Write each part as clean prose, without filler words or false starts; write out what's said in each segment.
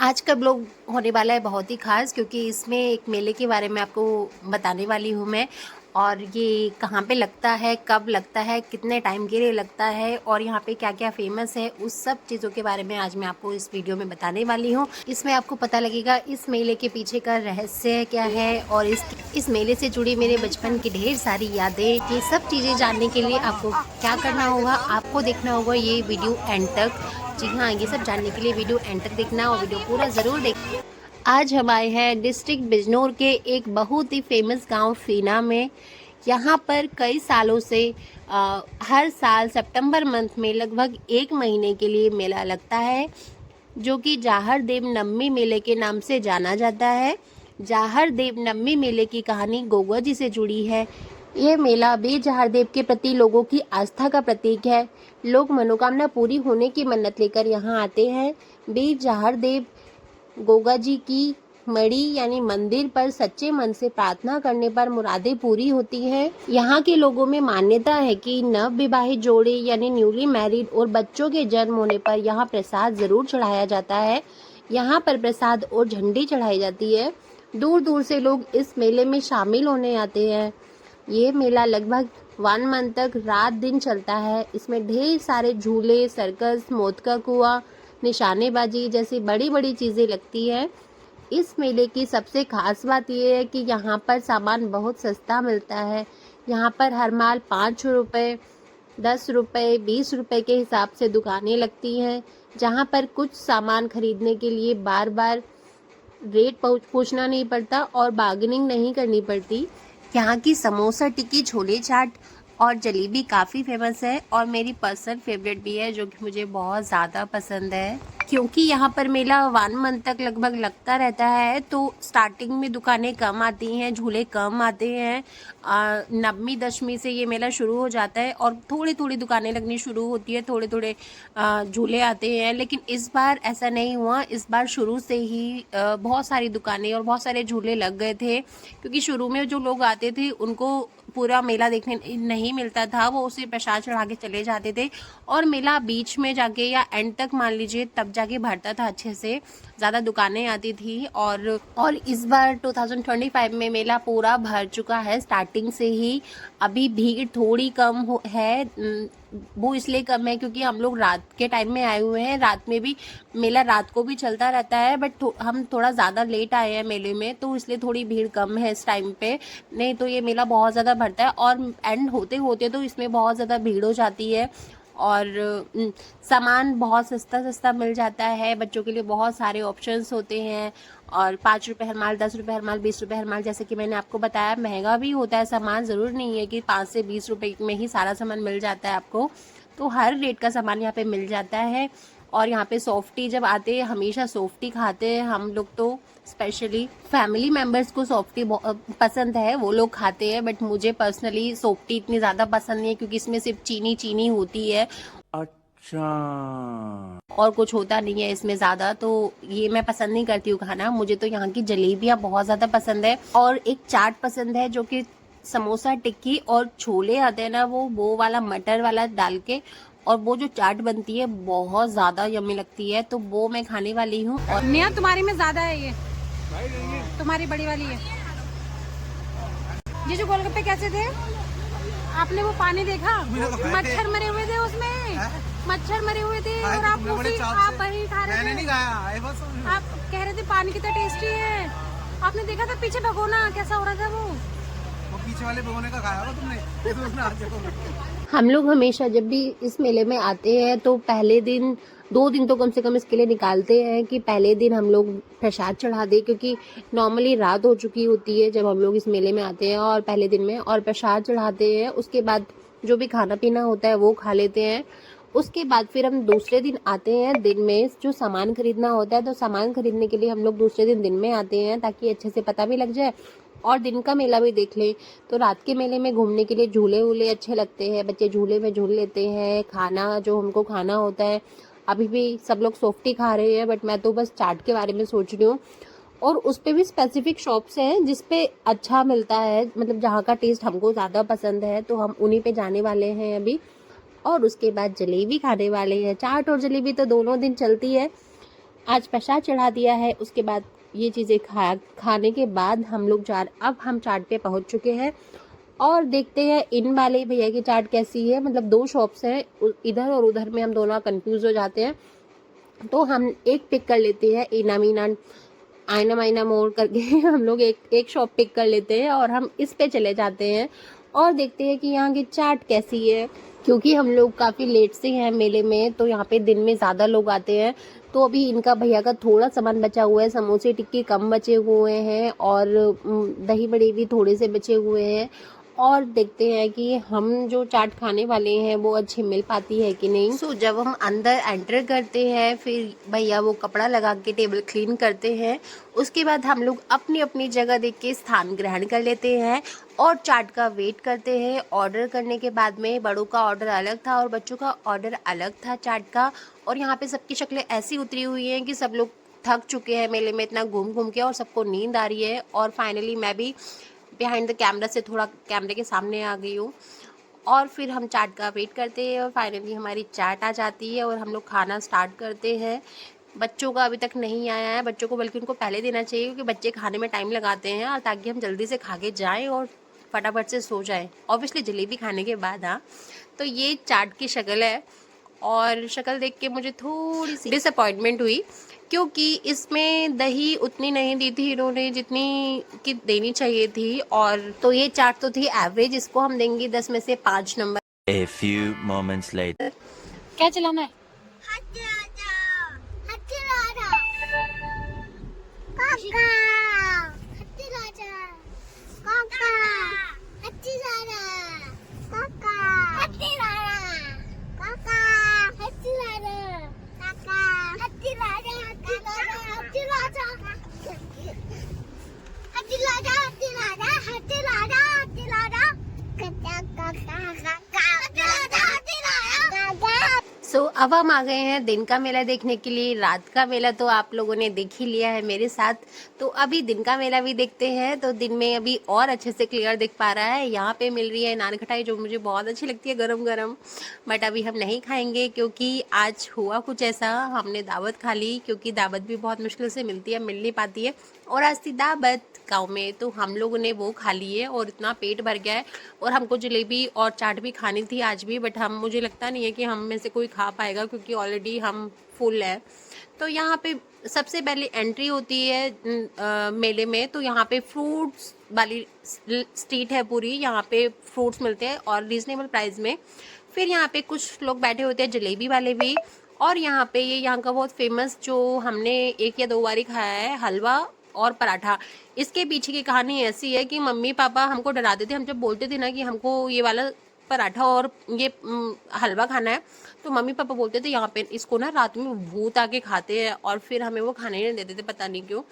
आज का ब्लॉग होने वाला है बहुत ही ख़ास, क्योंकि इसमें एक मेले के बारे में आपको बताने वाली हूँ मैं। और ये कहाँ पे लगता है, कब लगता है, कितने टाइम के लिए लगता है और यहाँ पे क्या क्या फेमस है, उस सब चीज़ों के बारे में आज मैं आपको इस वीडियो में बताने वाली हूँ। इसमें आपको पता लगेगा इस मेले के पीछे का रहस्य क्या है और इस मेले से जुड़ी मेरे बचपन की ढेर सारी यादें। ये सब चीज़ें जानने के लिए आपको क्या करना होगा, आपको देखना होगा ये वीडियो एंड तक। जी हाँ, ये सब जानने के लिए वीडियो एंड तक देखना और वीडियो पूरा ज़रूर देखना। आज हम आए हैं डिस्ट्रिक्ट बिजनौर के एक बहुत ही फेमस गांव फीना में। यहाँ पर कई सालों से हर साल सितंबर मंथ में लगभग 1 महीने के लिए मेला लगता है, जो कि जाहर देव नवमी मेले के नाम से जाना जाता है। जाहर देव नवमी मेले की कहानी गोगा जी से जुड़ी है। ये मेला वीर जहारदेव के प्रति लोगों की आस्था का प्रतीक है। लोग मनोकामना पूरी होने की मन्नत लेकर यहाँ आते हैं। वीर जहारदेव गोगा जी की मड़ी यानी मंदिर पर सच्चे मन से प्रार्थना करने पर मुरादें पूरी होती हैं। यहाँ के लोगों में मान्यता है कि नव विवाहित जोड़े यानी न्यूली मैरिड और बच्चों के जन्म होने पर यहाँ प्रसाद जरूर चढ़ाया जाता है। यहाँ पर प्रसाद और झंडी चढ़ाई जाती है। दूर दूर से लोग इस मेले में शामिल होने आते हैं। ये मेला लगभग 1 मंथ तक रात दिन चलता है। इसमें ढेर सारे झूले, सर्कस, मौत का कुआं, निशानेबाजी जैसी बड़ी बड़ी चीज़ें लगती है। इस मेले की सबसे खास बात यह है कि यहाँ पर सामान बहुत सस्ता मिलता है। यहाँ पर हर माल 5 रुपये, 10 रुपये, 20 रुपये के हिसाब से दुकानें लगती हैं, जहाँ पर कुछ सामान खरीदने के लिए बार बार रेट पूछना नहीं पड़ता और बार्गेनिंग नहीं करनी पड़ती। यहाँ की समोसा, टिक्की, छोले चाट और जलेबी काफ़ी फेमस है और मेरी पर्सनल फेवरेट भी है, जो कि मुझे बहुत ज़्यादा पसंद है। क्योंकि यहाँ पर मेला 1 मंथ तक लगभग लगता रहता है, तो स्टार्टिंग में दुकानें कम आती हैं, झूले कम आते हैं। नवमी दशमी से ये मेला शुरू हो जाता है और थोड़ी थोड़ी दुकानें लगनी शुरू होती है, थोड़े थोड़े झूले आते हैं। लेकिन इस बार ऐसा नहीं हुआ। इस बार शुरू से ही बहुत सारी दुकानें और बहुत सारे झूले लग गए थे, क्योंकि शुरू में जो लोग आते थे उनको पूरा मेला देखने नहीं मिलता था, वो उसे प्रसाद चढ़ा के चले जाते थे और मेला बीच में जाके या एंड तक मान लीजिए तब जाके भरता था अच्छे से, ज़्यादा दुकानें आती थी। और इस बार 2025 में मेला पूरा भर चुका है स्टार्टिंग से ही। अभी भीड़ थोड़ी कम है, वो इसलिए कम है क्योंकि हम लोग रात के टाइम में आए हुए हैं। रात में भी मेला रात को भी चलता रहता है, बट हम थोड़ा ज़्यादा लेट आए हैं मेले में, तो इसलिए थोड़ी भीड़ कम है इस टाइम पे। नहीं तो ये मेला बहुत ज़्यादा भरता है और एंड होते होते तो इसमें बहुत ज़्यादा भीड़ हो जाती है। और सामान बहुत सस्ता सस्ता मिल जाता है। बच्चों के लिए बहुत सारे ऑप्शंस होते हैं और 5 रुपये हर माल, 10 रुपये हर माल, 20 रुपये हर माल, जैसे कि मैंने आपको बताया। महंगा भी होता है सामान, ज़रूर नहीं है कि 5 से 20 रुपये में ही सारा सामान मिल जाता है आपको। तो हर रेट का सामान यहाँ पे मिल जाता है। और यहाँ पे सॉफ्टी जब आते हैं, हमेशा सॉफ्टी खाते हैं हम लोग, तो स्पेशली फैमिली मेम्बर्स को सॉफ्टी पसंद है, वो लोग खाते हैं। बट मुझे पर्सनली सॉफ्टी इतनी ज़्यादा पसंद नहीं है, क्योंकि इसमें सिर्फ चीनी चीनी होती है। अच्छा, और कुछ होता नहीं है इसमें ज़्यादा, तो ये मैं पसंद नहीं करती हूँ खाना। मुझे तो यहाँ की जलेबियाँ बहुत ज़्यादा पसंद है और एक चाट पसंद है, जो कि समोसा, टिक्की और छोले आते हैं ना, वो वाला मटर वाला डाल के, और वो जो चाट बनती है बहुत ज़्यादा यम्मी लगती है, तो वो मैं खाने वाली हूँ। और निया तुम्हारी में ज़्यादा है, ये तुम्हारी बड़ी वाली है। ये जो गोलगप्पे कैसे थे? आपने वो पानी देखा? मच्छर मरे हुए थे उसमें, मच्छर मरे हुए थे और आप वही खा रहे थे। आप कह रहे थे पानी कितना टेस्टी है। आपने देखा था पीछे भगोना कैसा हो रहा था? वो पीछे वाले भगोने का खाया होगा तुमने। हम लोग हमेशा जब भी इस मेले में आते हैं तो पहले दिन 2 दिन तो कम से कम इसके लिए निकालते हैं कि पहले दिन हम लोग प्रसाद चढ़ा दें, क्योंकि नॉर्मली रात हो चुकी होती है जब हम लोग इस मेले में आते हैं और पहले दिन में, और प्रसाद चढ़ाते हैं। उसके बाद जो भी खाना पीना होता है वो खा लेते हैं। उसके बाद फिर हम दूसरे दिन आते हैं, दिन में जो सामान खरीदना होता है, तो सामान खरीदने के लिए हम लोग दूसरे दिन में आते हैं, ताकि अच्छे से पता भी लग जाए और दिन का मेला भी देख लें। तो रात के मेले में घूमने के लिए झूले वूले अच्छे लगते हैं, बच्चे झूले में झूल लेते हैं। खाना जो हमको खाना होता है, अभी भी सब लोग सॉफ्टी खा रहे हैं, बट मैं तो बस चाट के बारे में सोच रही हूँ। और उस पे भी स्पेसिफिक शॉप्स हैं जिस पे अच्छा मिलता है, मतलब जहाँ का टेस्ट हमको ज़्यादा पसंद है, तो हम उन्हीं पे जाने वाले हैं अभी। और उसके बाद जलेबी खाने वाले हैं। चाट और जलेबी तो दोनों दिन चलती है। आज प्रसाद चढ़ा दिया है। उसके बाद ये चीज़ें खाने के बाद हम लोग अब हम चाट पे पहुंच चुके हैं और देखते हैं इन वाले भैया की चाट कैसी है। मतलब 2 शॉप्स हैं, इधर और उधर में हम दोनों कंफ्यूज हो जाते हैं, तो हम एक पिक कर लेते हैं। इना मीना आइना माइना मोड़ करके हम लोग एक शॉप पिक कर लेते हैं और हम इस पे चले जाते हैं और देखते हैं कि यहाँ की चाट कैसी है। क्योंकि हम लोग काफ़ी लेट से हैं मेले में, तो यहाँ पे दिन में ज़्यादा लोग आते हैं, तो अभी इनका भैया का थोड़ा सामान बचा हुआ है। समोसे टिक्की कम बचे हुए हैं और दही बड़े भी थोड़े से बचे हुए हैं। और देखते हैं कि हम जो चाट खाने वाले हैं वो अच्छी मिल पाती है कि नहीं। सो जब हम अंदर एंटर करते हैं, फिर भैया वो कपड़ा लगा के टेबल क्लीन करते हैं। उसके बाद हम लोग अपनी अपनी जगह देख के स्थान ग्रहण कर लेते हैं और चाट का वेट करते हैं। ऑर्डर करने के बाद में बड़ों का ऑर्डर अलग था और बच्चों का ऑर्डर अलग था चाट का। और यहाँ पे सबकी शक्लें ऐसी उतरी हुई हैं कि सब लोग थक चुके हैं मेले में इतना घूम घूम के और सबको नींद आ रही है। और फाइनली मैं भी बिहाइंड द कैमरा से थोड़ा कैमरे के सामने आ गई हूँ और फिर हम चाट का वेट करते हैं और फाइनली हमारी चाट आ जाती है और हम लोग खाना स्टार्ट करते हैं। बच्चों का अभी तक नहीं आया है, बच्चों को बल्कि उनको पहले देना चाहिए क्योंकि बच्चे खाने में टाइम लगाते हैं और ताकि हम जल्दी से खा के जाएँ और फटाफट से सो जाएँ, ऑब्वियसली जलेबी खाने के बाद। हाँ, तो ये चाट की शक्ल है और शक्ल देख के मुझे थोड़ी सी डिसअपॉइंटमेंट हुई क्योंकि इसमें दही उतनी नहीं दी थी इन्होंने जितनी कि देनी चाहिए थी। और तो ये चाट तो थी एवरेज, इसको हम देंगे 10 में से 5 number. A few moments later. क्या चलाना है? सो अब हम आ गए हैं दिन का मेला देखने के लिए। रात का मेला तो आप लोगों ने देख ही लिया है मेरे साथ, तो अभी दिन का मेला भी देखते हैं। तो दिन में अभी और अच्छे से क्लियर दिख पा रहा है। यहाँ पे मिल रही है नान खटाई जो मुझे बहुत अच्छी लगती है गरम गरम, बट अभी हम नहीं खाएंगे क्योंकि आज हुआ कुछ ऐसा, हमने दावत खा ली क्योंकि दावत भी बहुत मुश्किल से मिलती है, मिल नहीं पाती है। और आज थी दावत गाँव में, तो हम लोगों ने वो खा ली है और इतना पेट भर गया है। और हमको जलेबी और चाट भी खानी थी आज भी, बट हम मुझे लगता नहीं है कि हम में से कोई खा पाएगा क्योंकि ऑलरेडी हम फुल है। तो यहाँ पे सबसे पहले एंट्री होती है मेले में, तो यहाँ पे फ्रूट्स वाली स्ट्रीट है पूरी, यहाँ पे फ्रूट्स मिलते हैं और रीजनेबल प्राइस में। फिर यहाँ पे कुछ लोग बैठे होते हैं जलेबी वाले भी। और यहाँ पे ये यहाँ का बहुत फेमस जो हमने 1 या 2 बार ही खाया है, हलवा और पराठा। इसके पीछे की कहानी ऐसी है कि मम्मी पापा हमको डराते थे। हम जब बोलते थे ना कि हमको ये वाला पराठा और ये हलवा खाना है, तो मम्मी पापा बोलते थे यहाँ पे इसको ना रात में भूत आके खाते हैं और फिर हमें वो खाने नहीं देते थे, पता नहीं क्यों।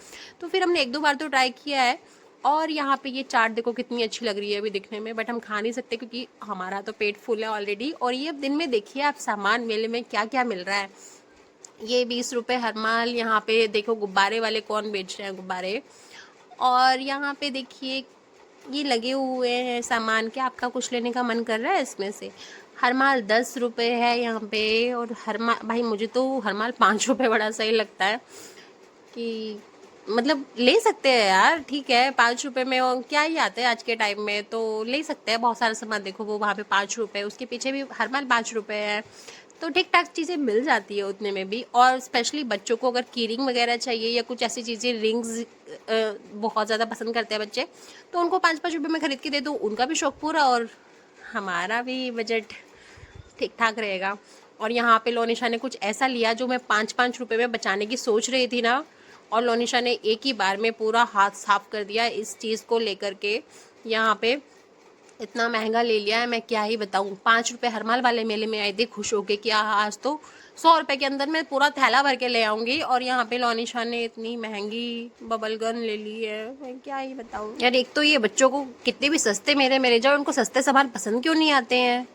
तो फिर हमने 1-2 बार तो ट्राई किया है। और यहाँ पे ये चाट देखो कितनी अच्छी लग रही है अभी दिखने में, बट हम खा नहीं सकते क्योंकि हमारा तो पेट फुल है ऑलरेडी। और ये अब दिन में देखिए आप सामान मेले में क्या क्या मिल रहा है। ये 20 रुपये हर माल। यहाँ पे देखो गुब्बारे वाले कौन बेच रहे हैं गुब्बारे। और यहाँ पे देखिए ये लगे हुए हैं सामान। क्या आपका कुछ लेने का मन कर रहा है इसमें से? हर माल 10 रुपये है यहाँ पे। और हर माल, भाई मुझे तो हर माल 5 रुपये बड़ा सही लगता है कि मतलब ले सकते हैं यार, ठीक है 5 रुपये में और क्या ही आता है आज के टाइम में, तो ले सकते हैं। बहुत सारा सामान देखो वो वहाँ पे 5 रुपये, उसके पीछे भी हर माल 5 रुपये है, तो ठीक ठाक चीज़ें मिल जाती है उतने में भी। और स्पेशली बच्चों को अगर कीरिंग वगैरह चाहिए या कुछ ऐसी चीज़ें, रिंग्स बहुत ज़्यादा पसंद करते हैं बच्चे, तो उनको 5-5 रुपये में ख़रीद के दे दो, उनका भी शौक पूरा और हमारा भी बजट ठीक ठाक रहेगा। और यहाँ पे लोनिशा ने कुछ ऐसा लिया जो मैं 5-5 रुपये में बचाने की सोच रही थी ना, और लोनिशा ने एक ही बार में पूरा हाथ साफ कर दिया इस चीज़ को लेकर के। यहाँ पे इतना महंगा ले लिया है, मैं क्या ही बताऊँ। 5 रुपये हर माल वाले मेले में आए थे खुश होके कि आज तो 100 रुपये के अंदर मैं पूरा थैला भर के ले आऊँगी। और यहाँ पे लोनिशा ने इतनी महंगी बबल गन ले ली है, मैं क्या ही बताऊँ यार। एक तो ये बच्चों को कितने भी सस्ते मेरे जाओ, उनको सस्ते सामान पसंद क्यों नहीं आते हैं।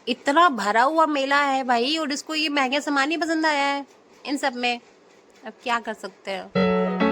इतना भरा हुआ मेला है भाई और इसको ये महंगे सामान ही पसंद आया है इन सब में। अब क्या कर सकते हैं।